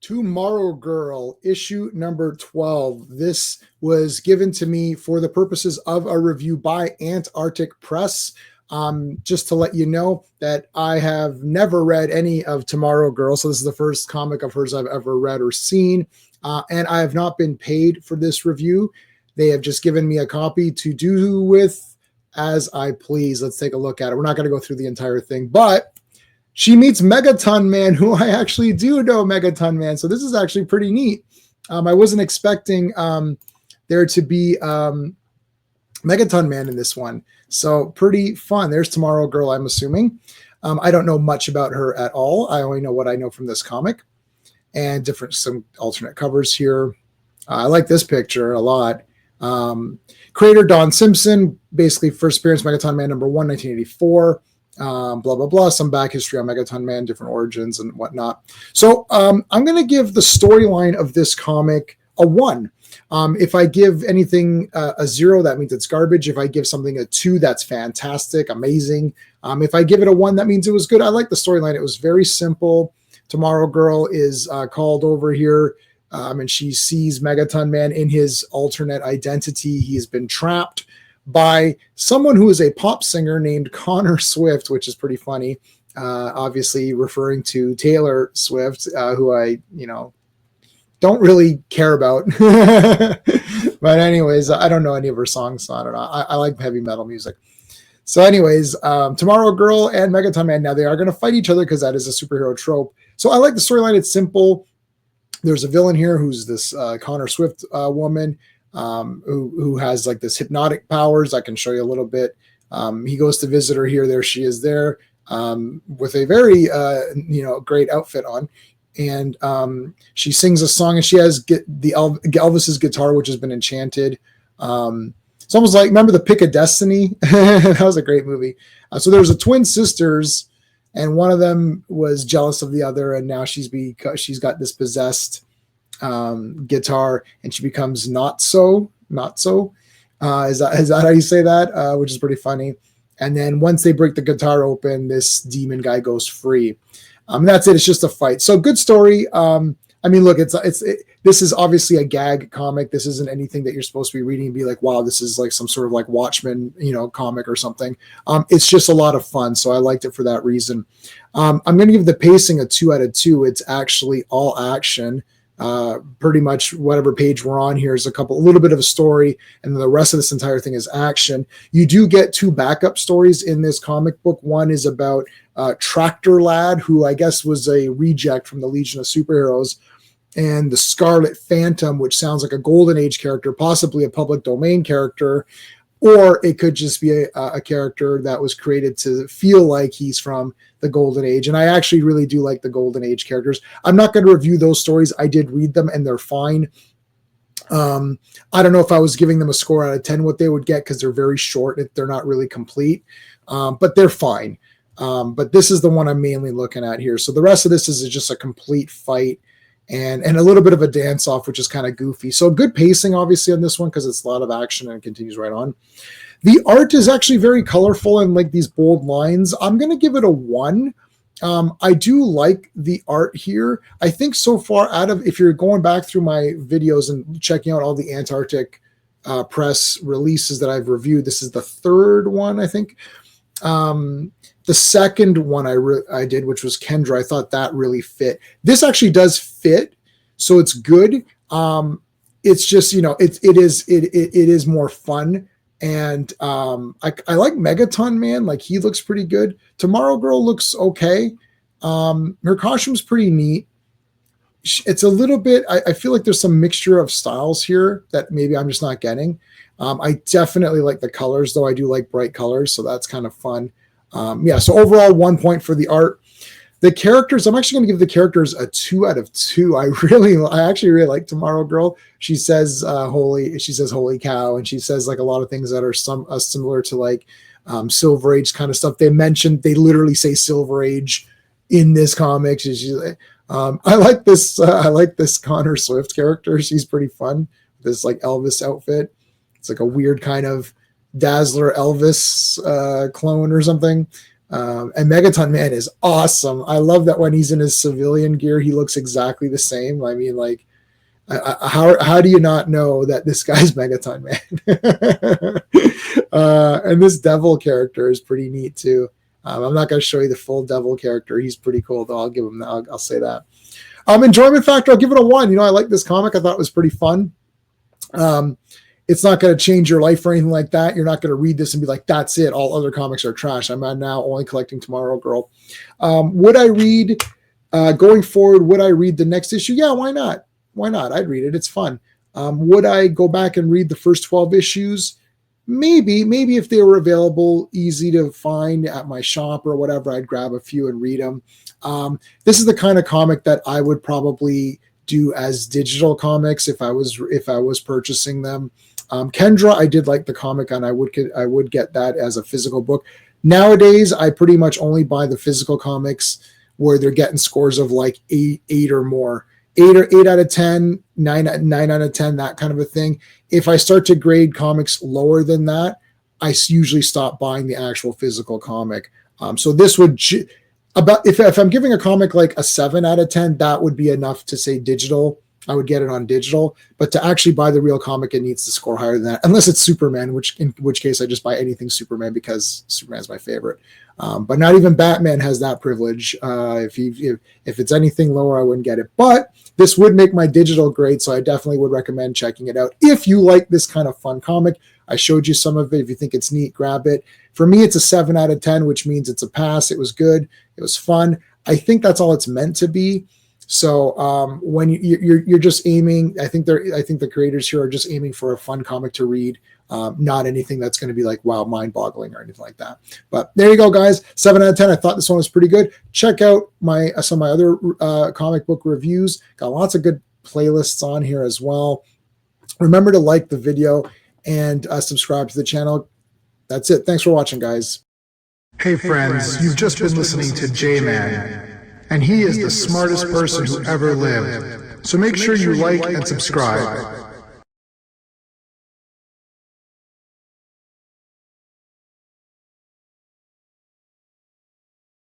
Tomorrow Girl, issue number 12. This was given to me for the purposes of a review by Antarctic Press. Just to let you know that I have never read any of Tomorrow Girl, so this is the first comic of hers I've ever read or seen, and I have not been paid for this review. They have just given me a copy to do with as I please. Let's take a look at it. We're not going to go through the entire thing, but she meets Megaton Man, who I actually do know Megaton Man. So this is actually pretty neat. I wasn't expecting there to be Megaton Man in this one. So pretty fun. There's Tomorrow Girl, I'm assuming. I don't know much about her at all. I only know what I know from this comic and some alternate covers here. I like this picture a lot. Creator Don Simpson, basically first appearance Megaton Man number 1, 1984. Blah blah blah, some back history on Megaton Man, different origins and whatnot. So I'm going to give the storyline of this comic a 1. If I give anything a 0, that means it's garbage. If I give something a 2, that's fantastic, amazing. If I give it a 1, that means it was good. I like the storyline. It was very simple. Tomorrow Girl is called over here, and she sees Megaton Man in his alternate identity. He has been trapped by someone who is a pop singer named Connor Swift, which is pretty funny. Obviously referring to Taylor Swift, who I, don't really care about. But anyways, I don't know any of her songs, so I don't know. I like heavy metal music. So anyways, Tomorrow Girl and Megaton Man, now they are going to fight each other because that is a superhero trope. So I like the storyline. It's simple. There's a villain here who's this Connor Swift woman. Who has like this hypnotic powers. I can show you a little bit. He goes to visit her here. There she is there with a very, great outfit on. And she sings a song and she has Elvis's guitar, which has been enchanted. It's almost like, remember the Pick of Destiny? That was a great movie. So there's a twin sisters and one of them was jealous of the other. And now she's got this possessed guitar and she becomes not so is that how you say that, which is pretty funny. And then once they break the guitar open, this demon guy goes free. That's it. It's just a fight. So good story. Look, this is obviously a gag comic. This isn't anything that you're supposed to be reading and be like, wow, this is like some sort of like Watchmen, comic or something. It's just a lot of fun. So I liked it for that reason. I'm going to give the pacing a 2 out of 2. It's actually all action. Pretty much whatever page we're on here is a little bit of a story, and then the rest of this entire thing is action. You do get 2 backup stories in this comic book. One is about Tractor Lad, who I guess was a reject from the Legion of Superheroes, and the Scarlet Phantom, which sounds like a Golden Age character, possibly a public domain character, or it could just be a character that was created to feel like he's from the Golden Age. And I actually really do like the Golden Age characters. I'm not going to review those stories. I did read them and they're fine. I don't know if I was giving them a score out of 10, what they would get, because they're very short. They're not really complete, but they're fine. But this is the one I'm mainly looking at here. So the rest of this is just a complete fight and a little bit of a dance off, which is kind of goofy. So good pacing, obviously, on this one, because it's a lot of action and it continues right on. The art is actually very colorful and like these bold lines. I'm going to give it a 1. I do like the art here. I think so far if you're going back through my videos and checking out all the Antarctic Press releases that I've reviewed, this is the 3rd one, I think. The second one I did, which was Kendra, I thought that really fit. This actually does fit, so it's good. It's just, it is more fun. And I like Megaton Man. Like, he looks pretty good. Tomorrow Girl looks okay. Her costume's pretty neat. It's a little bit, I feel like there's some mixture of styles here that maybe I'm just not getting. I definitely like the colors, though. I do like bright colors, so that's kind of fun. So overall, 1 point for the art. The characters, I'm actually going to give the characters a 2 out of 2. I actually really like Tomorrow Girl. She says holy cow, and she says like a lot of things that are similar to like Silver Age kind of stuff. They literally say Silver Age in this comic. I like this Connor Swift character. She's pretty fun. This like Elvis outfit. It's like a weird kind of Dazzler Elvis clone or something. And Megaton Man is awesome. I love that when he's in his civilian gear, he looks exactly the same. I mean, like, how do you not know that this guy's Megaton Man? And this devil character is pretty neat too. I'm not going to show you the full devil character. He's pretty cool though. I'll give him that. I'll say that. Enjoyment factor, I'll give it a 1. You know, I like this comic. I thought it was pretty fun. It's not going to change your life or anything like that. You're not going to read this and be like, that's it. All other comics are trash. I'm now only collecting Tomorrow Girl. Would I read, going forward, would I read the next issue? Yeah, why not? Why not? I'd read it. It's fun. Would I go back and read the first 12 issues? Maybe if they were available, easy to find at my shop or whatever, I'd grab a few and read them. This is the kind of comic that I would probably do as digital comics if I was purchasing them. Kendra, I did like the comic, and I would get that as a physical book. Nowadays, I pretty much only buy the physical comics where they're getting scores of like eight or more. 8 out of 10, 9 out of 10, that kind of a thing. If I start to grade comics lower than that, I usually stop buying the actual physical comic. So this would about if I'm giving a comic like a 7 out of 10, that would be enough to say digital. I would get it on digital, but to actually buy the real comic, it needs to score higher than that, unless it's Superman, in which case I just buy anything Superman because Superman's my favorite. But not even Batman has that privilege. If it's anything lower, I wouldn't get it. But this would make my digital great, so I definitely would recommend checking it out. If you like this kind of fun comic, I showed you some of it. If you think it's neat, grab it. For me, it's a 7 out of 10, which means it's a pass. It was good. It was fun. I think that's all it's meant to be. So when you're just aiming, I think the creators here are just aiming for a fun comic to read, not anything that's going to be like, wow, mind-boggling or anything like that. But there you go, guys. 7 out of 10. I thought this one was pretty good. Check out some of my other comic book reviews. Got lots of good playlists on here as well. Remember to like the video and subscribe to the channel. That's it. Thanks for watching, guys. Hey friends, you've just been listening to J-Man, and he is the smartest person who ever lived. So make sure you like and subscribe.